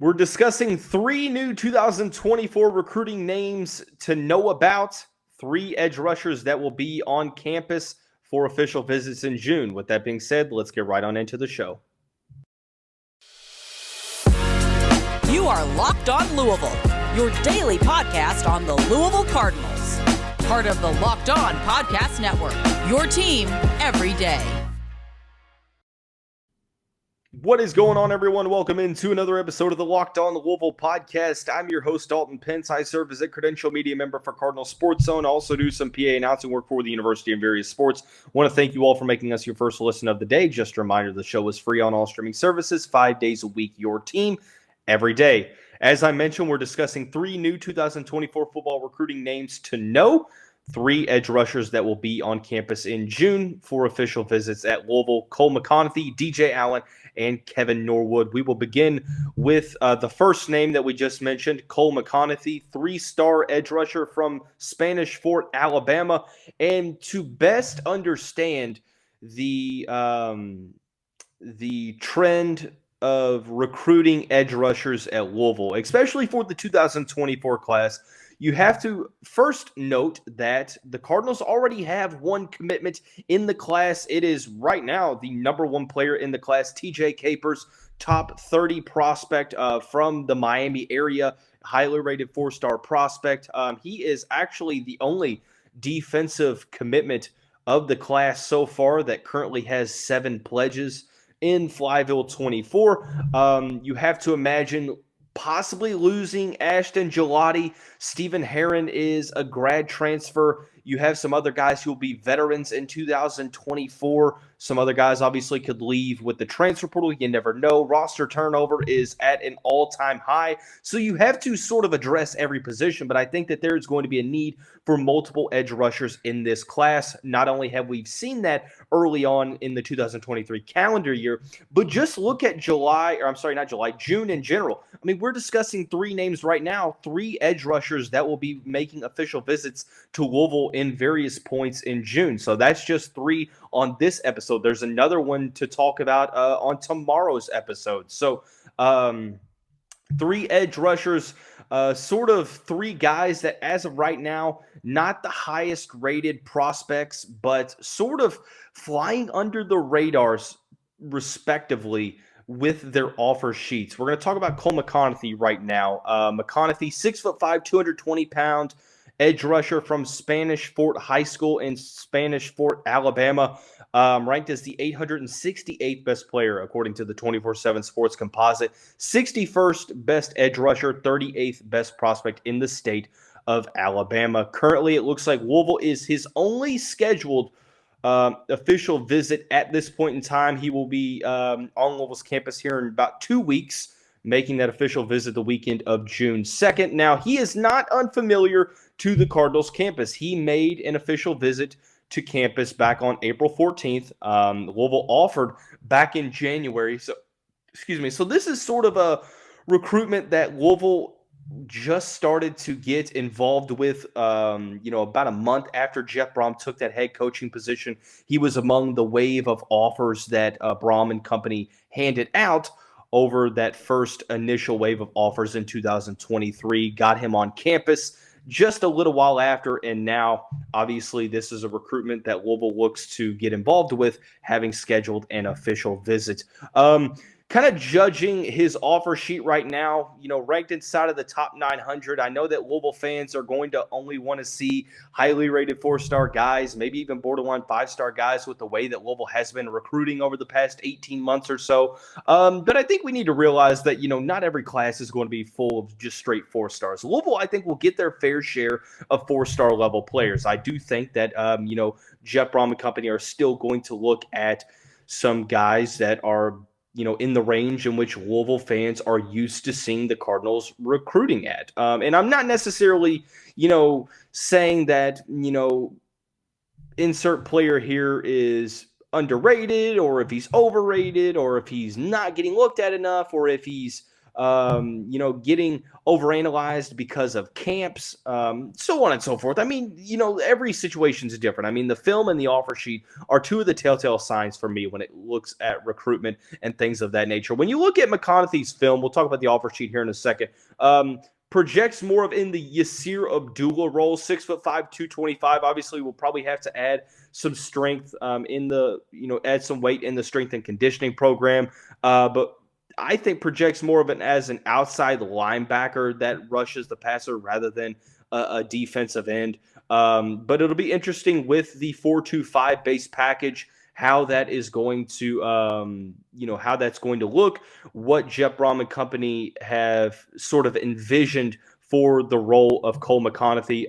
We're discussing three new 2024 recruiting names to know about, three edge rushers that will be on campus for official visits in June. With that being said, let's get right on into the show. You are Locked On Louisville, your daily podcast on the Louisville Cardinals. Part of the Locked On Podcast Network, your team every day. What is going on, everyone? Welcome into another episode of the Locked On Louisville podcast. I'm your host, Dalton Pence. I serve as a credential media member for Cardinal Sports Zone. I also do some PA announcing work for the university in various sports. I want to thank you all for making us your first listen of the day. Just a reminder, the show is free on all streaming services, 5 days a week, your team every day. As I mentioned, we're discussing three new 2024 football recruiting names to know. Three edge rushers that will be on campus in June for official visits at Louisville: Cole McConathy, DJ Allen, and Kevin Norwood. We will begin with the first name that we just mentioned, Cole McConathy, three-star edge rusher from Spanish Fort, Alabama. And to best understand the trend of recruiting edge rushers at Louisville, especially for the 2024 class, you have to first note that the Cardinals already have one commitment in the class. It is right now the number one player in the class, TJ Capers, top 30 prospect from the Miami area, highly rated four-star prospect. He is actually the only defensive commitment of the class so far that currently has 7 pledges in Flyville 24. You have to imagine possibly losing Ashton Gelati. Stephen Herron is a grad transfer. You have some other guys who will be veterans in 2024. Some other guys obviously could leave with the transfer portal. You never know. Roster turnover is at an all-time high. So you have to sort of address every position, but I think that there is going to be a need for multiple edge rushers in this class. Not only have we seen that early on in the 2023 calendar year, but just look at June in general. I mean, we're discussing three names right now, three edge rushers that will be making official visits to Louisville in various points in June. So that's just three on this episode. There's another one to talk about on tomorrow's episode. So three edge rushers, sort of three guys that as of right now, not the highest rated prospects, but sort of flying under the radars respectively with their offer sheets. We're going to talk about Cole McConathy right now. McConathy, 6'5", 220 pound edge rusher from Spanish Fort High School in Spanish Fort, Alabama, ranked as the 868th best player according to the 24/7 Sports Composite, 61st best edge rusher, 38th best prospect in the state of Alabama. Currently, it looks like Louisville is his only scheduled official visit at this point in time. He will be on Louisville's campus here in about 2 weeks, making that official visit the weekend of June 2nd. Now, he is not unfamiliar to the Cardinals campus. He made an official visit to campus back on April 14th. Louisville offered back in January. So this is sort of a recruitment that Louisville just started to get involved with, about a month after Jeff Brom took that head coaching position. He was among the wave of offers that Brom and company handed out over that first initial wave of offers in 2023, got him on campus just a little while after, and now, obviously, this is a recruitment that Louisville looks to get involved with, having scheduled an official visit. Kind of judging his offer sheet right now, ranked inside of the top 900. I know that Louisville fans are going to only want to see highly rated 4-star guys, maybe even borderline 5-star guys with the way that Louisville has been recruiting over the past 18 months or so. But I think we need to realize that, not every class is going to be full of just straight 4-stars. Louisville, I think, will get their fair share of 4-star level players. I do think that, Jeff Brom and company are still going to look at some guys that are in the range in which Louisville fans are used to seeing the Cardinals recruiting at. And I'm not necessarily, saying that, insert player here is underrated, or if he's overrated, or if he's not getting looked at enough, or if he's getting overanalyzed because of camps, so on and so forth. I mean, every situation is different. I mean, the film and the offer sheet are two of the telltale signs for me when it looks at recruitment and things of that nature. When you look at McConathy's film, we'll talk about the offer sheet here in a second. Projects more of in the Yasir Abdullah role, 6'5", 225. Obviously, we'll probably have to add some strength add some weight in the strength and conditioning program. But I think projects more of as an outside linebacker that rushes the passer rather than a defensive end. But it'll be interesting with the 4.25 base package, how that is going to, how that's going to look, what Jeff Brom and company have sort of envisioned for the role of Cole McConathy.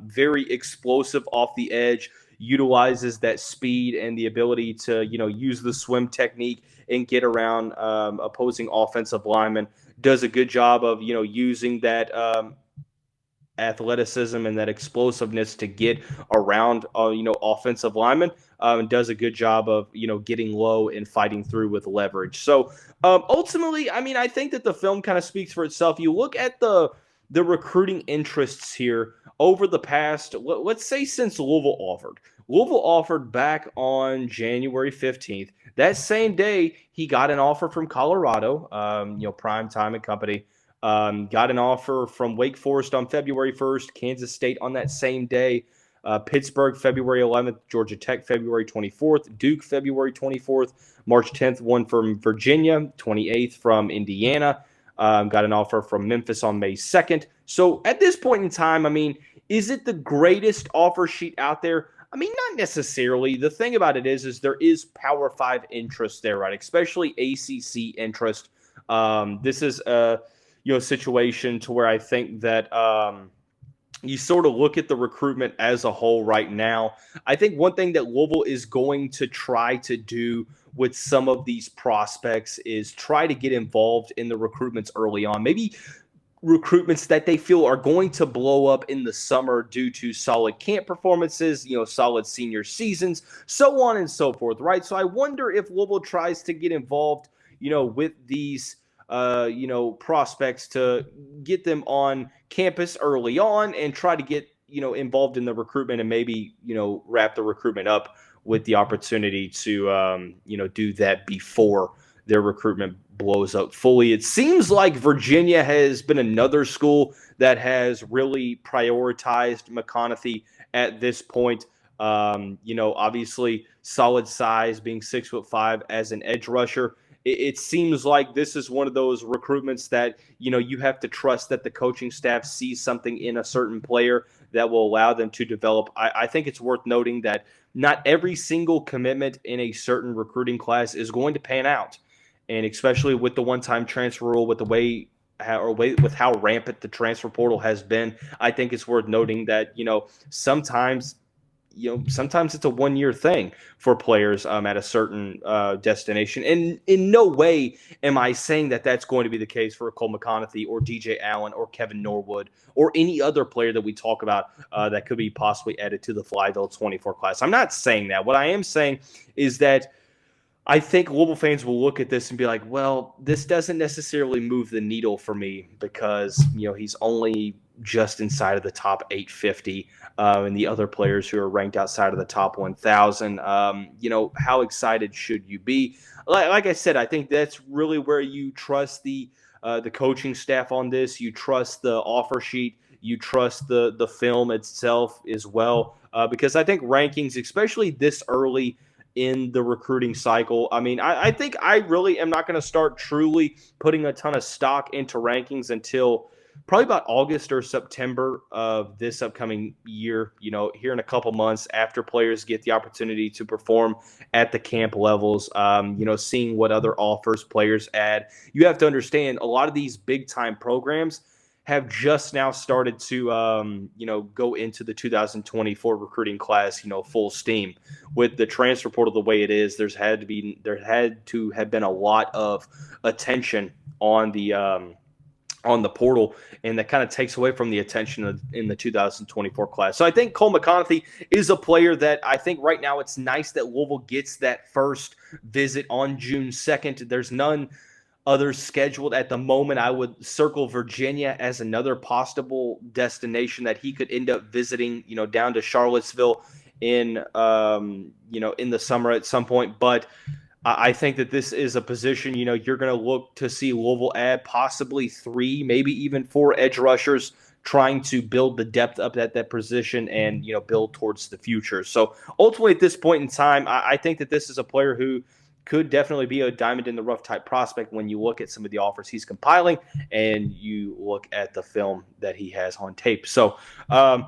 Very explosive off the edge, utilizes that speed and the ability to, use the swim technique and get around opposing offensive linemen. Does a good job of, using that athleticism and that explosiveness to get around, offensive linemen. And does a good job of, getting low and fighting through with leverage. So ultimately, I mean, I think that the film kind of speaks for itself. You look at the recruiting interests here over the past, let's say since Louisville offered. Louisville offered back on January 15th. That same day, he got an offer from Colorado, Prime Time and Company. Got an offer from Wake Forest on February 1st, Kansas State on that same day, Pittsburgh February 11th, Georgia Tech February 24th, Duke February 24th, March 10th, one from Virginia, 28th from Indiana. Got an offer from Memphis on May 2nd. So at this point in time, I mean, is it the greatest offer sheet out there? I mean, not necessarily. The thing about it is there is Power 5 interest there, right? Especially ACC interest. This is a situation to where I think that you sort of look at the recruitment as a whole right now. I think one thing that Louisville is going to try to do with some of these prospects is try to get involved in the recruitments early on. Maybe recruitments that they feel are going to blow up in the summer due to solid camp performances, solid senior seasons, so on and so forth, right? So I wonder if Louisville tries to get involved, with these prospects to get them on campus early on and try to get, involved in the recruitment and maybe, wrap the recruitment up with the opportunity to, do that before their recruitment blows up fully. It seems like Virginia has been another school that has really prioritized McConathy at this point. Obviously solid size, being 6'5" as an edge rusher. It seems like this is one of those recruitments that, you have to trust that the coaching staff sees something in a certain player that will allow them to develop. I think it's worth noting that not every single commitment in a certain recruiting class is going to pan out. And especially with the one-time transfer rule, with how rampant the transfer portal has been, I think it's worth noting that, sometimes it's a one-year thing for players at a certain destination. And in no way am I saying that that's going to be the case for Cole McConathy or DJ Allen or Kevin Norwood or any other player that we talk about that could be possibly added to the Flywheel 24 class. I'm not saying that. What I am saying is that I think Louisville fans will look at this and be like, well, this doesn't necessarily move the needle for me because, he's only just inside of the top 850 and the other players who are ranked outside of the top 1,000. How excited should you be? Like I said, I think that's really where you trust the coaching staff on this. You trust the offer sheet. You trust the film itself as well because I think rankings, especially this early in the recruiting cycle. I mean, I think I really am not going to start truly putting a ton of stock into rankings until probably about August or September of this upcoming year, here in a couple months after players get the opportunity to perform at the camp levels, seeing what other offers players add. You have to understand a lot of these big time programs have just now started to, go into the 2024 recruiting class, full steam. With the transfer portal the way it is, there had to have been a lot of attention on the portal, and that kind of takes away from the attention in the 2024 class. So I think Cole McConathy is a player that I think right now it's nice that Louisville gets that first visit on June 2nd. There's none others scheduled at the moment. I would circle Virginia as another possible destination that he could end up visiting, down to Charlottesville in the summer at some point. But I think that this is a position, you're going to look to see Louisville add possibly 3, maybe even 4 edge rushers, trying to build the depth up at that position and, build towards the future. So ultimately at this point in time, I think that this is a player who could definitely be a diamond in the rough type prospect when you look at some of the offers he's compiling and you look at the film that he has on tape. So kind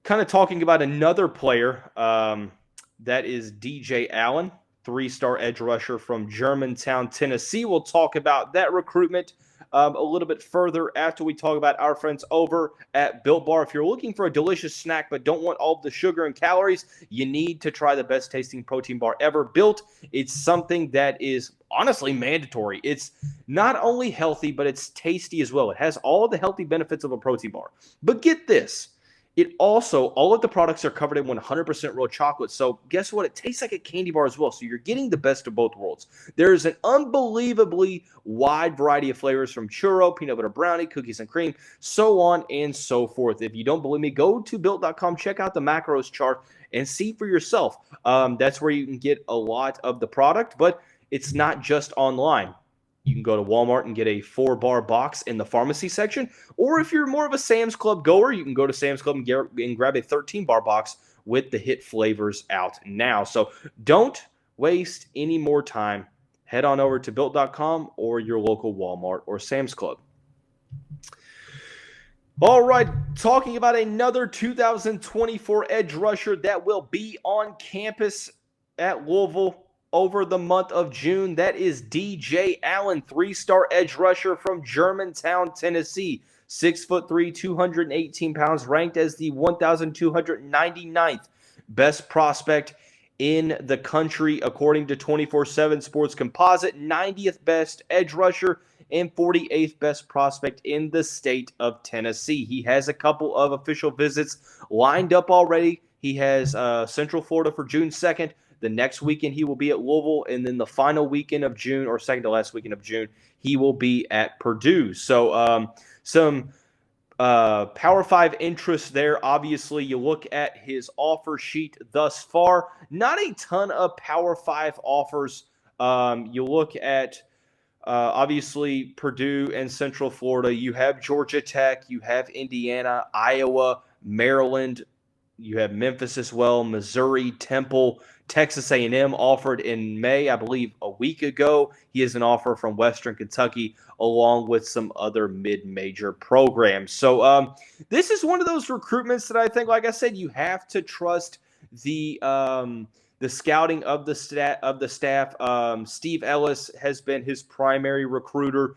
of talking about another player, that is DJ Allen, 3-star edge rusher from Germantown, Tennessee. We'll talk about that recruitment a little bit further after we talk about our friends over at Built Bar. If you're looking for a delicious snack but don't want all the sugar and calories, you need to try the best tasting protein bar ever. Built, it's something that is honestly mandatory. It's not only healthy, but it's tasty as well. It has all the healthy benefits of a protein bar. But get this. It also, all of the products are covered in 100% real chocolate. So guess what? It tastes like a candy bar as well. So you're getting the best of both worlds. There's an unbelievably wide variety of flavors from churro, peanut butter brownie, cookies and cream, so on and so forth. If you don't believe me, go to Built.com, check out the macros chart, and see for yourself. That's where you can get a lot of the product, but it's not just online. You can go to Walmart and get a 4-bar box in the pharmacy section. Or if you're more of a Sam's Club goer, you can go to Sam's Club and grab a 13-bar box with the hit flavors out now. So don't waste any more time. Head on over to Built.com or your local Walmart or Sam's Club. All right, talking about another 2024 edge rusher that will be on campus at Louisville over the month of June. That is DJ Allen, 3-star edge rusher from Germantown, Tennessee. 6'3", 218 pounds, ranked as the 1,299th best prospect in the country, according to 24/7 Sports Composite. 90th best edge rusher and 48th best prospect in the state of Tennessee. He has a couple of official visits lined up already. He has Central Florida for June 2nd. The next weekend, he will be at Louisville, and then the final weekend of June, or second to last weekend of June, he will be at Purdue. So some Power 5 interest there. Obviously, you look at his offer sheet thus far, not a ton of Power 5 offers. You look at, obviously, Purdue and Central Florida. You have Georgia Tech. You have Indiana, Iowa, Maryland. You have Memphis as well, Missouri, Temple, Texas A&M offered in May, I believe, a week ago. He has an offer from Western Kentucky, along with some other mid-major programs. So this is one of those recruitments that I think, like I said, you have to trust the scouting of the staff. Steve Ellis has been his primary recruiter.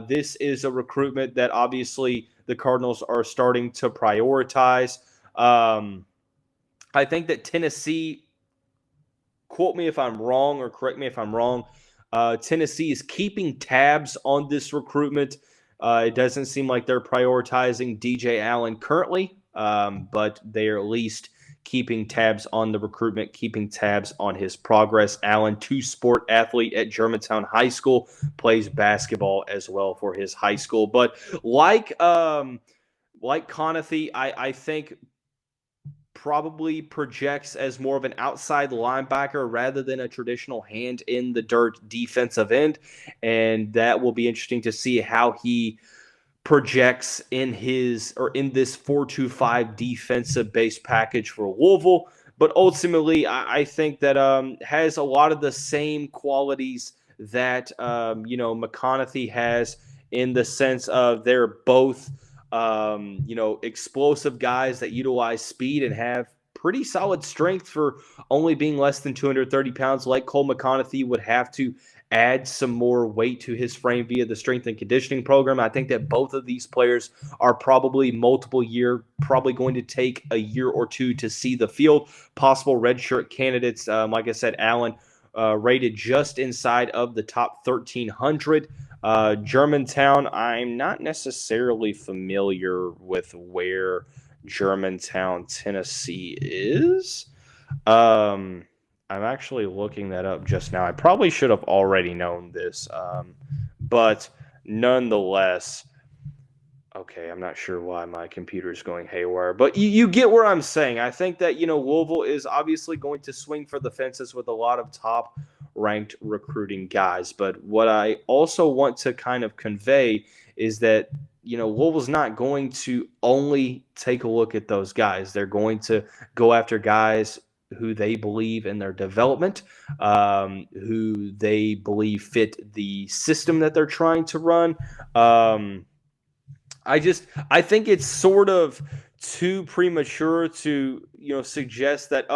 This is a recruitment that obviously the Cardinals are starting to prioritize. I think that Tennessee, quote me if I'm wrong or correct me if I'm wrong, Tennessee is keeping tabs on this recruitment. It doesn't seem like they're prioritizing DJ Allen currently, but they are at least keeping tabs on the recruitment, keeping tabs on his progress. Allen, 2-sport athlete at Germantown High School, plays basketball as well for his high school. But like McConathy, I think probably projects as more of an outside linebacker rather than a traditional hand in the dirt defensive end. And that will be interesting to see how he projects in this 4-2-5 defensive base package for Louisville. But ultimately, I think that has a lot of the same qualities that McConathy has, in the sense of they're both explosive guys that utilize speed and have pretty solid strength for only being less than 230 pounds. Like Cole McConathy would have to add some more weight to his frame via the strength and conditioning program. I think that both of these players are probably probably going to take a year or two to see the field. Possible redshirt candidates, like I said, Allen rated just inside of the top 1,300. Germantown, I'm not necessarily familiar with where Germantown, Tennessee is. I'm actually looking that up just now. I probably should have already known this, But nonetheless, okay, I'm not sure why my computer is going haywire, but you get where I'm saying. I think that, Louisville is obviously going to swing for the fences with a lot of top ranked recruiting guys. But what I also want to kind of convey is that, Louisville's not going to only take a look at those guys. They're going to go after guys who they believe in their development, who they believe fit the system that they're trying to run. I think it's sort of too premature to, suggest that,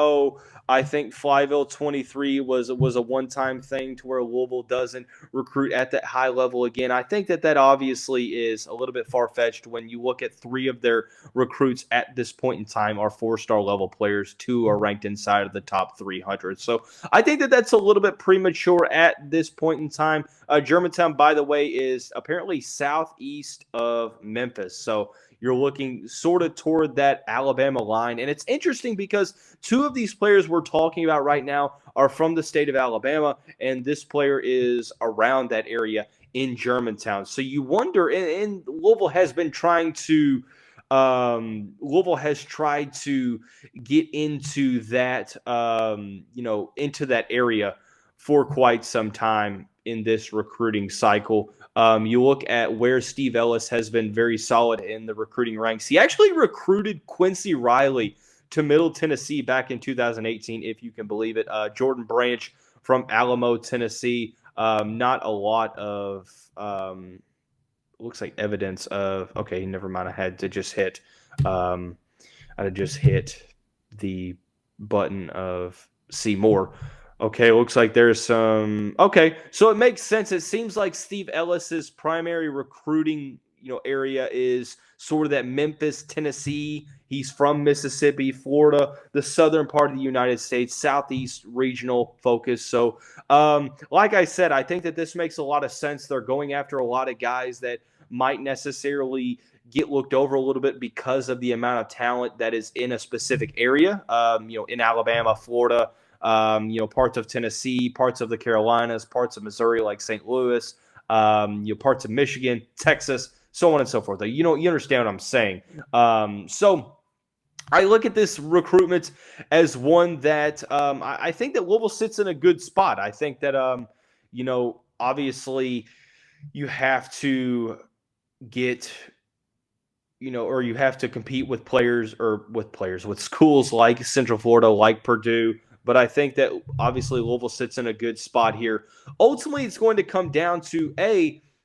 I think Flyville 23 was a one-time thing to where Louisville doesn't recruit at that high level again. I think that obviously is a little bit far-fetched when you look at 3 of their recruits at this point in time are 4-star level players. 2 are ranked inside of the top 300. So I think that that's a little bit premature at this point in time. Germantown, by the way, is apparently southeast of Memphis. So you're looking sort of toward that Alabama line. And it's interesting because 2 of these players we're talking about right now are from the state of Alabama, and this player is around that area in Germantown. So you wonder, and Louisville has been trying to Louisville has tried to get into that, into that area for quite some time in this recruiting cycle. You look at where Steve Ellis has been very solid in the recruiting ranks. He actually recruited Quincy Riley to Middle Tennessee back in 2018, if you can believe it. Jordan Branch from Alamo, Tennessee. Not a lot of looks like evidence of. Okay, never mind. I had to just hit. I had just hit the button of see more. Okay, looks like there's some. Okay, so it makes sense. It seems like Steve Ellis's primary recruiting, area is sort of that Memphis, Tennessee. He's from Mississippi, Florida, the southern part of the United States, southeast regional focus. So, like I said, I think that this makes a lot of sense. They're going after a lot of guys that might necessarily get looked over a little bit because of the amount of talent that is in a specific area. In Alabama, Florida. Parts of Tennessee, parts of the Carolinas, parts of Missouri, like St. Louis, parts of Michigan, Texas, so on and so forth. You understand what I'm saying. So I look at this recruitment as one that I think that Louisville sits in a good spot. I think that, obviously you have to get, or you have to compete with with schools like Central Florida, like Purdue. But I think that obviously Louisville sits in a good spot here. Ultimately, it's going to come down to,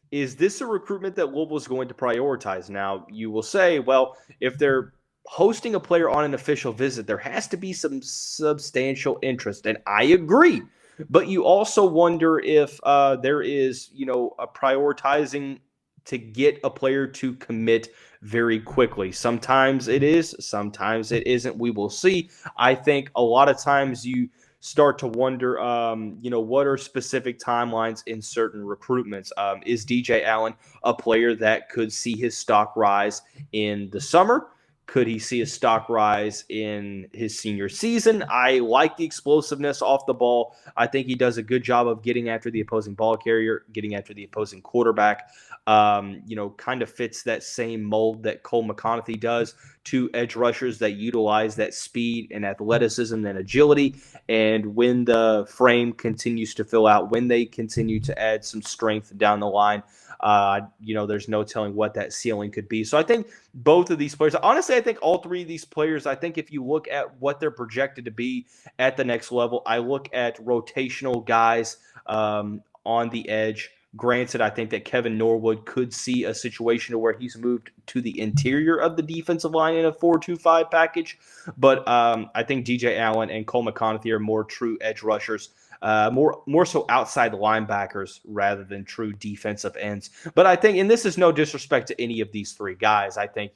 is this a recruitment that Louisville is going to prioritize? Now, you will say, well, if they're hosting a player on an official visit, there has to be some substantial interest. And I agree. But you also wonder if there is, a prioritizing to get a player to commit very quickly. Sometimes it is, sometimes it isn't. We will see. I think a lot of times you start to wonder, what are specific timelines in certain recruitments? Is DJ Allen a player that could see his stock rise in the summer? Could he see a stock rise in his senior season? I like the explosiveness off the ball. I think he does a good job of getting after the opposing ball carrier, getting after the opposing quarterback. Kind of fits that same mold that Cole McConathy does to edge rushers that utilize that speed and athleticism and agility. And when the frame continues to fill out, when they continue to add some strength down the line, there's no telling what that ceiling could be. So I think both of these players, honestly, I think all 3 of these players, I think if you look at what they're projected to be at the next level, I look at rotational guys on the edge. Granted, I think that Kevin Norwood could see a situation where he's moved to the interior of the defensive line in a 4-2-5 package. But I think DJ Allen and Cole McConathy are more true edge rushers. More so outside linebackers rather than true defensive ends. But I think, and this is no disrespect to any of these 3 guys, I think,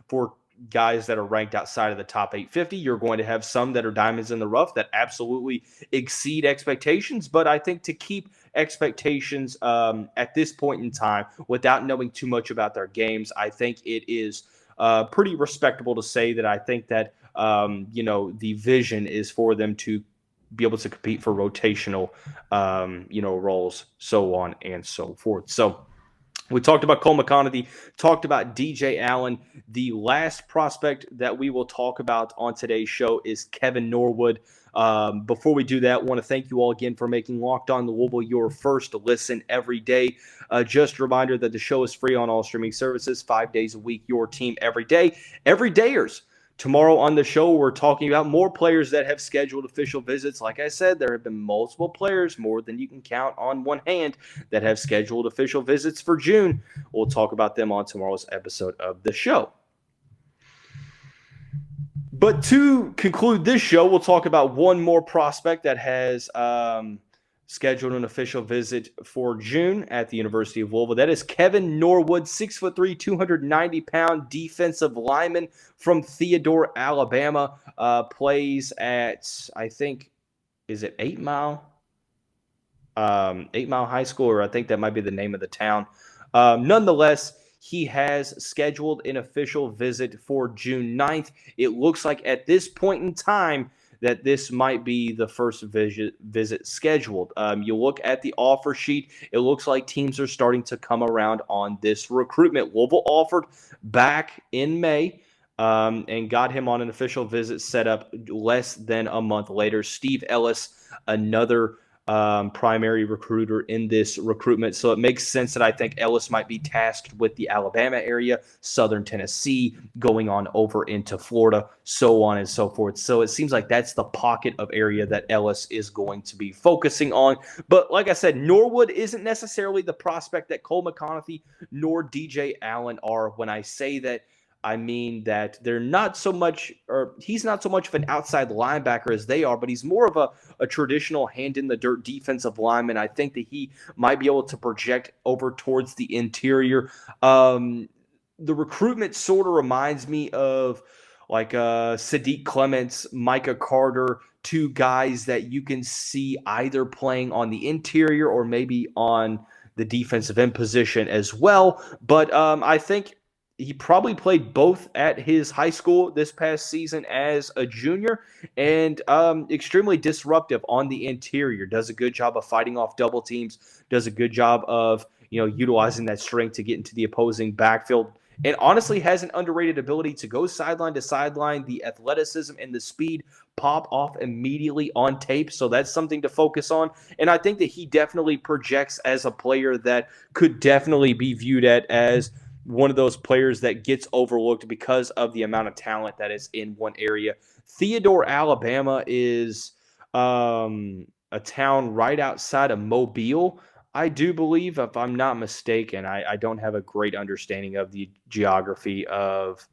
for guys that are ranked outside of the top 850, you're going to have some that are diamonds in the rough that absolutely exceed expectations. But I think to keep expectations at this point in time without knowing too much about their games, I think it is pretty respectable to say that I think that, the vision is for them to be able to compete for rotational, roles, so on and so forth. So we talked about Cole McConathy, talked about DJ Allen. The last prospect that we will talk about on today's show is Kevin Norwood. Before we do that, I want to thank you all again for making Locked On Louisville your first listen every day. Just a reminder that the show is free on all streaming services, 5 days a week, your team every day. Everydayers. Tomorrow on the show, we're talking about more players that have scheduled official visits. Like I said, there have been multiple players, more than you can count on one hand, that have scheduled official visits for June. We'll talk about them on tomorrow's episode of the show. But to conclude this show, we'll talk about one more prospect that has scheduled an official visit for June at the University of Louisville. That is Kevin Norwood, 6'3", 290-pound defensive lineman from Theodore, Alabama. Plays at, I think, is it 8 Mile? 8 Mile High School, or I think that might be the name of the town. Nonetheless, he has scheduled an official visit for June 9th. It looks like at this point in time that this might be the first visit scheduled. You look at the offer sheet, it looks like teams are starting to come around on this recruitment. Louisville offered back in May and got him on an official visit set up less than a month later. Steve Ellis, another primary recruiter in this recruitment. So it makes sense that I think Ellis might be tasked with the Alabama area, Southern Tennessee, going on over into Florida, so on and so forth. So it seems like that's the pocket of area that Ellis is going to be focusing on. But like I said, Norwood isn't necessarily the prospect that Cole McConathy nor DJ Allen are. When I say that, I mean that they're not so much, or he's not so much of an outside linebacker as they are, but he's more of a traditional hand-in-the-dirt defensive lineman. I think that he might be able to project over towards the interior. The recruitment sort of reminds me of like Sadiq Clements, Micah Carter, two guys that you can see either playing on the interior or maybe on the defensive end position as well. But I think he probably played both at his high school this past season as a junior, and extremely disruptive on the interior. Does a good job of fighting off double teams, does a good job of utilizing that strength to get into the opposing backfield, and honestly has an underrated ability to go sideline to sideline. The athleticism and the speed pop off immediately on tape, so that's something to focus on. And I think that he definitely projects as a player that could definitely be viewed as one of those players that gets overlooked because of the amount of talent that is in one area. Theodore, Alabama is a town right outside of Mobile, I do believe, if I'm not mistaken. I don't have a great understanding of the geography of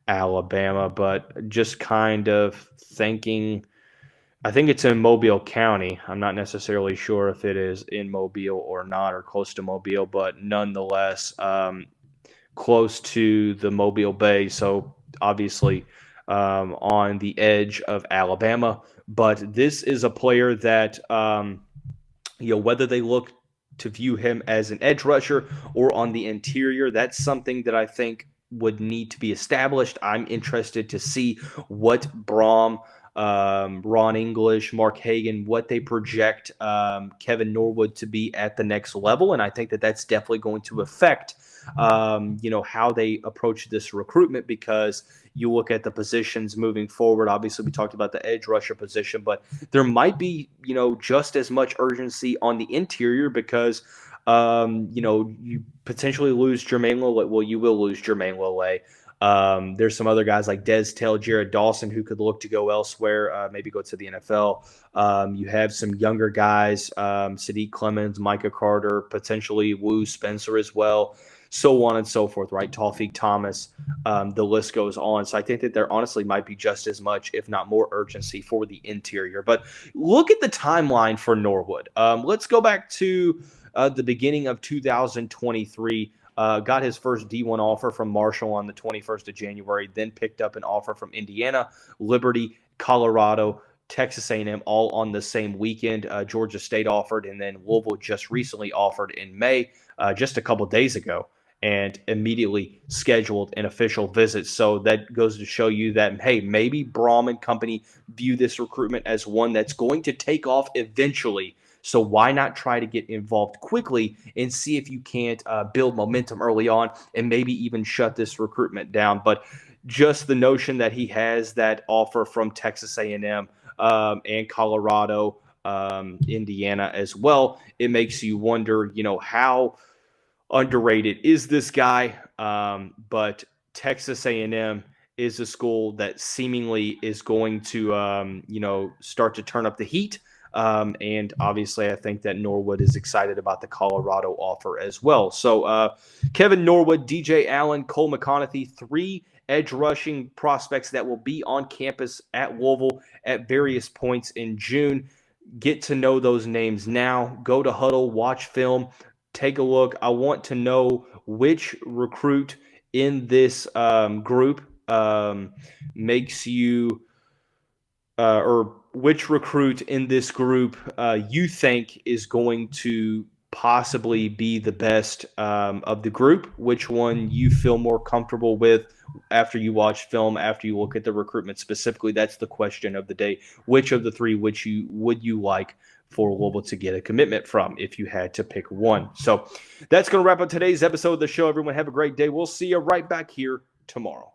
Alabama, but just kind of thinking, I think it's in Mobile County. I'm not necessarily sure if it is in Mobile or not, or close to Mobile, but nonetheless, close to the Mobile Bay, so obviously on the edge of Alabama. But this is a player that, whether they look to view him as an edge rusher or on the interior, that's something that I think would need to be established. I'm interested to see what Brom, Ron English, Mark Hagan, what they project Kevin Norwood to be at the next level, and I think that that's definitely going to affect how they approach this recruitment, because you look at the positions moving forward. Obviously, we talked about the edge rusher position, but there might be, just as much urgency on the interior because, you potentially lose Jermaine Lole. Well, you will lose Jermaine Lole. There's some other guys like Des Taylor, Jared Dawson, who could look to go elsewhere, maybe go to the NFL. You have some younger guys, Sadiq Clemens, Micah Carter, potentially Wu Spencer as well, so on and so forth, right? Tawfiq Thomas, the list goes on. So I think that there honestly might be just as much, if not more, urgency for the interior. But look at the timeline for Norwood. Let's go back to the beginning of 2023. Got his first D1 offer from Marshall on the 21st of January, then picked up an offer from Indiana, Liberty, Colorado, Texas A&M, all on the same weekend. Georgia State offered, and then Louisville just recently offered in May, just a couple days ago. and immediately scheduled an official visit. So that goes to show you that, hey, maybe Braum and company view this recruitment as one that's going to take off eventually. So why not try to get involved quickly and see if you can't build momentum early on and maybe even shut this recruitment down. But just the notion that he has that offer from Texas A&M and Colorado, Indiana as well, it makes you wonder, how underrated is this guy. But Texas A&M is a school that seemingly is going to, start to turn up the heat. And obviously, I think that Norwood is excited about the Colorado offer as well. So Kevin Norwood, DJ Allen, Cole McConathy, 3 edge rushing prospects that will be on campus at Louisville at various points in June. Get to know those names now. Go to Huddle, watch film, take a look. I want to know which recruit in this group makes you or which recruit in this group you think is going to possibly be the best of the group, which one you feel more comfortable with after you watch film, after you look at the recruitment specifically. That's the question of the day. Which of the 3 would you like for Louisville to get a commitment from if you had to pick one? So that's going to wrap up today's episode of the show. Everyone have a great day. We'll see you right back here tomorrow.